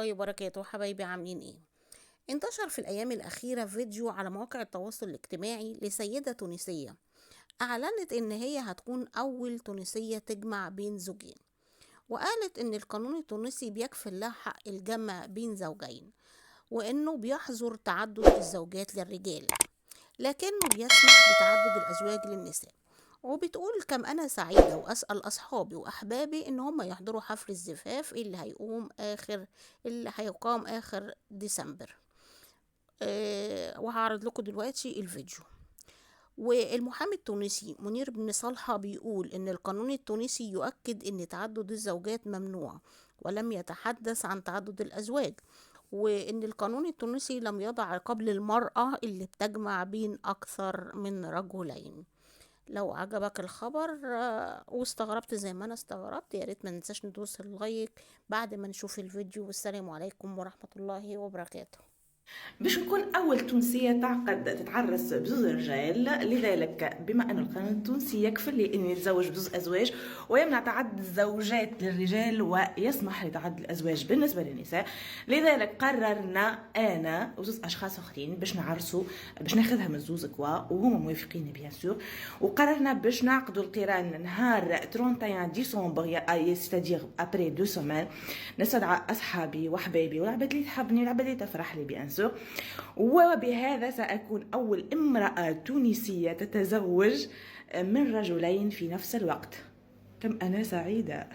وبركاته حبايبي، عاملين ايه؟ انتشر في الايام الاخيره فيديو على مواقع التواصل الاجتماعي لسيده تونسيه اعلنت ان هي هتكون اول تونسيه تجمع بين زوجين، وقالت ان القانون التونسي بيكفل لها حق الجمع بين زوجين، وانه بيحظر تعدد الزوجات للرجال لكنه بيسمح بتعدد الازواج للنساء. وبتقول كم انا سعيده واسال اصحابي واحبابي ان هم يحضروا حفل الزفاف اللي هيقام اخر ديسمبر. وهعرض لكم دلوقتي الفيديو. والمحامي التونسي منير بن صالحة بيقول إن القانون التونسي يؤكد إن تعدد الزوجات ممنوع، ولم يتحدث عن تعدد الأزواج، وإن القانون التونسي لم يضع عقاب للمرأة اللي بتجمع بين أكثر من رجلين. لو عجبك الخبر واستغربت زي ما أنا استغربت، يا ريت ما ننساش ندوس اللايك بعد ما نشوف الفيديو. والسلام عليكم ورحمة الله وبركاته. باش نكون أول تونسية تتعرس بزوز رجال، لذلك بما أن القانون التونسي يكفل لي أن يتزوج بزوز أزواج ويمنع تعدد الزوجات للرجال ويسمح لتعدد الأزواج بالنسبة للنساء، لذلك قررنا أنا وزوز أشخاص آخرين باش نعرسوا، باش ناخذها من زوز كوا وهما موافقين بيان سور، وقررنا باش نعقدوا القران نهار 31 ديسمبر، سيتادير ابري 2 سيمين. نستدعى أصحابي وحبايبي والعباد اللي تحبني والعباد اللي تفرح لي بيان سور، وبهذا سأكون أول امرأة تونسية تتزوج من رجلين في نفس الوقت. كم أنا سعيدة.